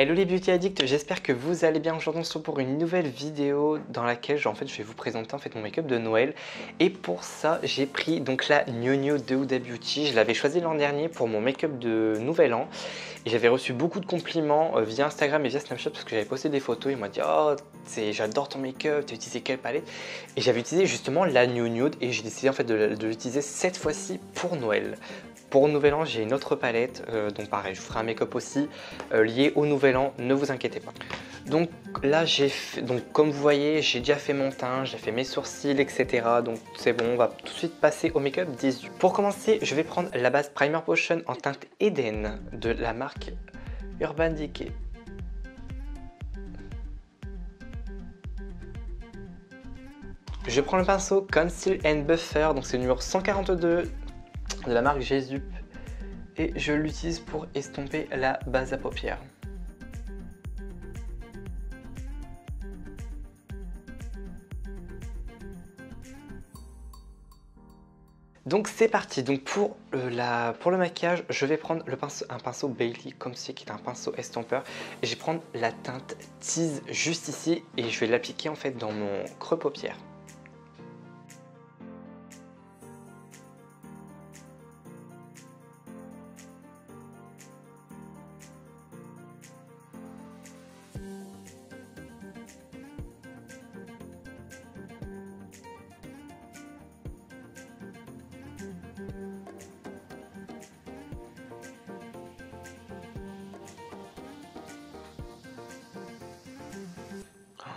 Hello les beauty addicts, j'espère que vous allez bien. Aujourd'hui on se retrouve pour une nouvelle vidéo dans laquelle je vais vous présenter mon make-up de Noël. Et pour ça j'ai pris donc la Gnogno de Huda Beauty. Je l'avais choisi l'an dernier pour mon make-up de Nouvel An. Et j'avais reçu beaucoup de compliments via Instagram et via Snapchat parce que j'avais posté des photos. Et on m'a dit oh j'adore ton make-up, tu as utilisé quelle palette? Et j'avais utilisé justement la Gnogno et j'ai décidé en fait de l'utiliser cette fois-ci pour Noël. Pour Nouvel An, j'ai une autre palette, donc pareil, je vous ferai un make-up aussi lié au Nouvel An, ne vous inquiétez pas. Donc là, comme vous voyez, j'ai déjà fait mon teint, j'ai fait mes sourcils, etc. Donc c'est bon, on va tout de suite passer au make-up des yeux. Pour commencer, je vais prendre la base Primer Potion en teinte Eden de la marque Urban Decay. Je prends le pinceau Conceal and Buffer, donc c'est le numéro 142 de la marque Jésup et je l'utilise pour estomper la base à paupières. Donc c'est parti. Donc pour le maquillage, je vais prendre un pinceau Bailey comme ceci qui est un pinceau estompeur et je vais prendre la teinte Tease juste ici et je vais l'appliquer en fait dans mon creux paupière.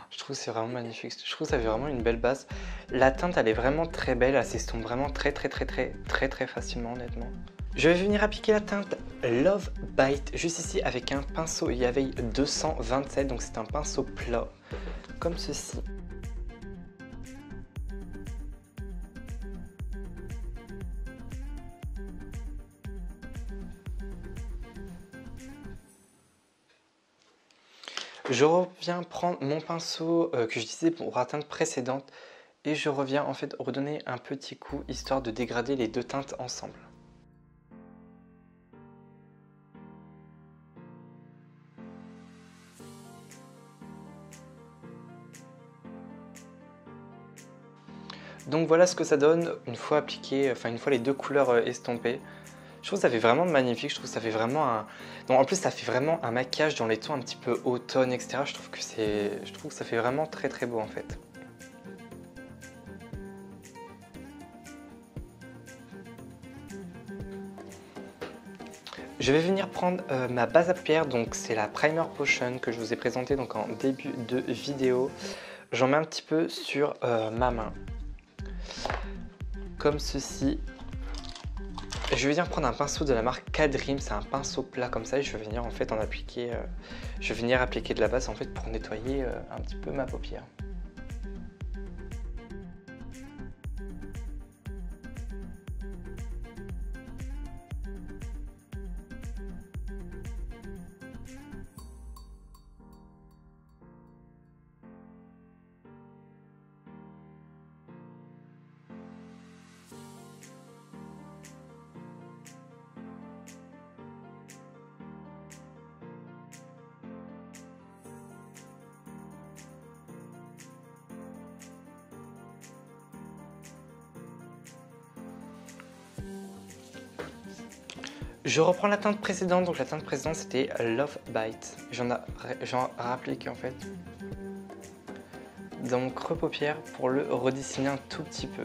Je trouve que c'est vraiment magnifique, je trouve que ça fait vraiment une belle base. La teinte elle est vraiment très belle, elle s'estompe vraiment très facilement honnêtement. Je vais venir appliquer la teinte Love Bite juste ici avec un pinceau Yaveil 227, donc c'est un pinceau plat comme ceci. Je reviens prendre mon pinceau que j'utilisais pour la teinte précédente et je reviens en fait redonner un petit coup histoire de dégrader les deux teintes ensemble. Donc voilà ce que ça donne une fois appliqué, une fois les deux couleurs estompées. Je trouve que ça fait vraiment magnifique, je trouve que ça fait vraiment un... Non, en plus ça fait vraiment un maquillage dans les tons un petit peu automne, etc. Je trouve que ça fait vraiment très beau en fait. Je vais venir prendre ma base à paupières, donc c'est la Primer Potion que je vous ai présentée donc en début de vidéo. J'en mets un petit peu sur ma main, comme ceci. Je vais venir prendre un pinceau de la marque Kadrim, c'est un pinceau plat comme ça et je vais venir en fait appliquer de la base en fait pour nettoyer un petit peu ma paupière. Je reprends la teinte précédente, donc la teinte précédente c'était Love Bite. J'en appliqué en fait dans mon creux paupière pour le redessiner un tout petit peu.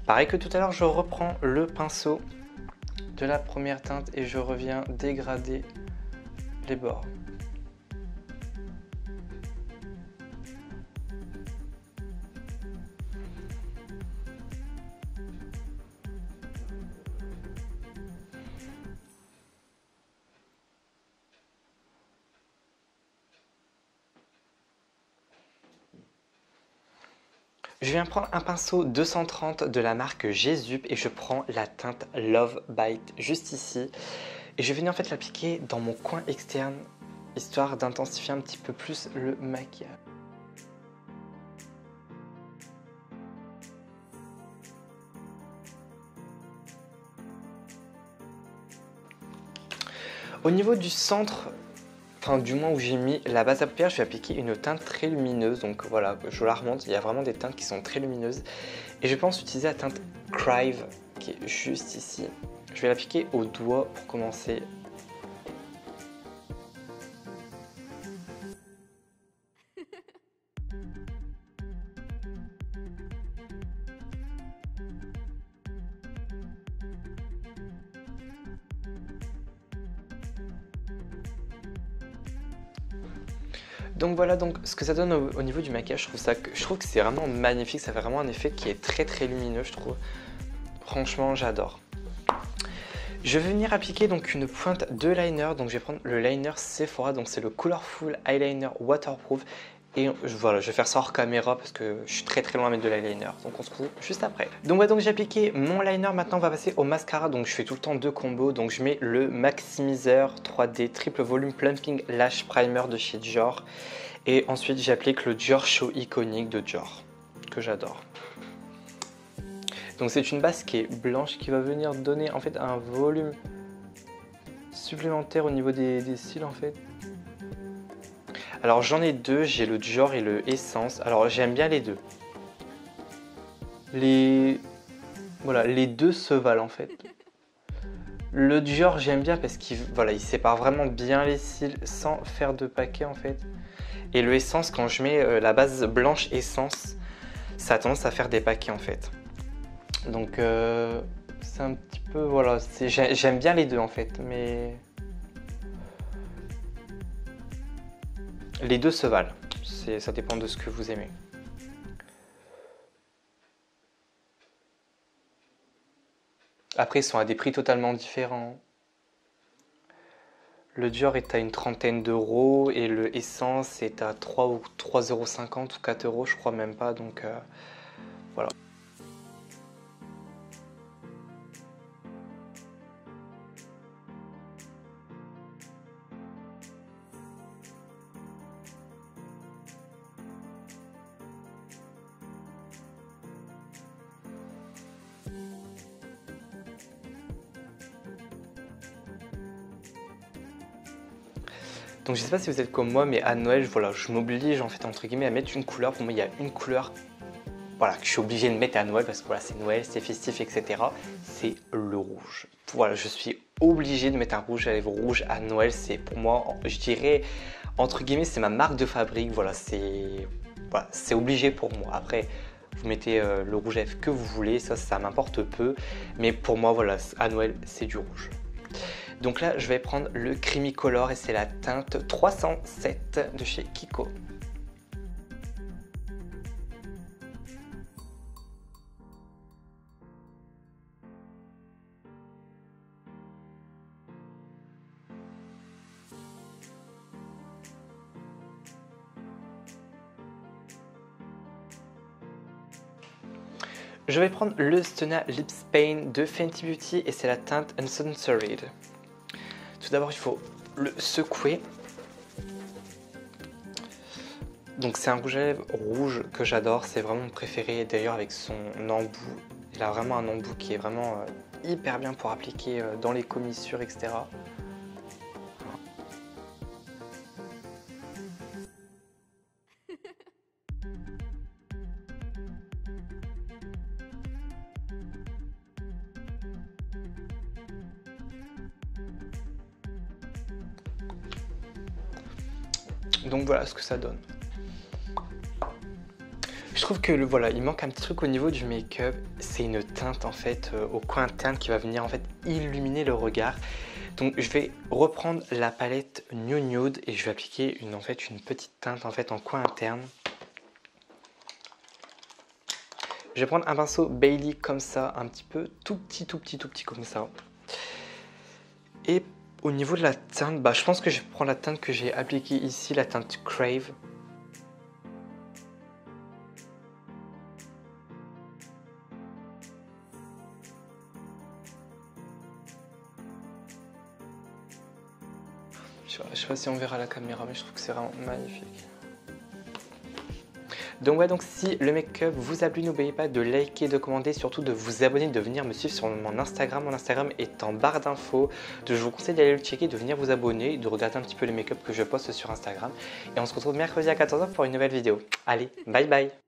Pareil que tout à l'heure, je reprends le pinceau de la première teinte et je reviens dégrader les bords. Je viens prendre un pinceau 230 de la marque Jésup et je prends la teinte Love Bite juste ici. Et je vais venir en fait l'appliquer dans mon coin externe, histoire d'intensifier un petit peu plus le maquillage. Au niveau du centre, enfin du moins où j'ai mis la base à paupières, je vais appliquer une teinte très lumineuse. Donc voilà, je la remonte, il y a vraiment des teintes qui sont très lumineuses. Et je pense utiliser la teinte Crive qui est juste ici. Je vais l'appliquer au doigt pour commencer. Donc voilà donc ce que ça donne au niveau du maquillage, je trouve que c'est vraiment magnifique, ça fait vraiment un effet qui est très lumineux je trouve. Franchement j'adore. Je vais venir appliquer donc une pointe de liner, donc je vais prendre le liner Sephora, donc c'est le Colorful Eyeliner Waterproof. Et voilà, je vais faire ça hors caméra parce que je suis très loin à mettre de l'eyeliner, donc on se retrouve juste après. Donc ouais, donc j'ai appliqué mon liner, maintenant on va passer au mascara, donc je fais tout le temps deux combos, donc je mets le Maximiseur 3D Triple Volume Plumping Lash Primer de chez Dior, et ensuite j'applique le Dior Show Iconic de Dior, que j'adore. Donc c'est une base qui est blanche qui va venir donner en fait un volume supplémentaire au niveau des cils en fait. Alors j'en ai deux, j'ai le Dior et le Essence. Alors j'aime bien les deux. Voilà, les deux se valent en fait. Le Dior j'aime bien parce qu'il voilà, il sépare vraiment bien les cils sans faire de paquet en fait. Et le Essence, quand je mets la base blanche Essence, ça a tendance à faire des paquets en fait. Donc c'est un petit peu, voilà, j'aime bien les deux en fait, mais les deux se valent, ça dépend de ce que vous aimez. Après ils sont à des prix totalement différents. Le Dior est à une trentaine d'euros et le Essence est à 3,50 € ou 4 € je crois même pas, donc voilà. Donc je sais pas si vous êtes comme moi, mais à Noël, voilà, je m'oblige en fait entre guillemets à mettre une couleur. Pour moi, il y a une couleur, voilà, que je suis obligé de mettre à Noël parce que voilà, c'est Noël, c'est festif, etc. C'est le rouge. Voilà, je suis obligé de mettre un rouge à lèvres rouge à Noël. C'est pour moi, je dirais entre guillemets, c'est ma marque de fabrique. Voilà, c'est obligé pour moi. Après, vous mettez le rouge à lèvres que vous voulez, ça m'importe peu. Mais pour moi, voilà, à Noël, c'est du rouge. Donc là, je vais prendre le Creamy Color et c'est la teinte 307 de chez Kiko. Je vais prendre le Stunna Lips Paint de Fenty Beauty et c'est la teinte Uncensored. Tout d'abord, il faut le secouer. Donc c'est un rouge à lèvres rouge que j'adore, c'est vraiment mon préféré. D'ailleurs avec son embout, il a vraiment un embout qui est vraiment hyper bien pour appliquer dans les commissures, etc. Donc voilà ce que ça donne. Je trouve que voilà, il manque un petit truc au niveau du make-up, c'est une teinte en fait au coin interne qui va venir en fait illuminer le regard. Donc je vais reprendre la palette New Nude et je vais appliquer en fait une petite teinte en fait en coin interne. Je vais prendre un pinceau Bailey comme ça, un petit peu tout petit comme ça. Et au niveau de la teinte, je pense que je vais prendre la teinte que j'ai appliquée ici, la teinte Crave. Je sais pas si on verra à la caméra, mais je trouve que c'est vraiment magnifique. Donc ouais, donc si le make-up vous a plu, n'oubliez pas de liker, de commenter, surtout de vous abonner, de venir me suivre sur mon Instagram. Mon Instagram est en barre d'infos. Je vous conseille d'aller le checker, de venir vous abonner, de regarder un petit peu les make-up que je poste sur Instagram. Et on se retrouve mercredi à 14 h pour une nouvelle vidéo. Allez, bye bye.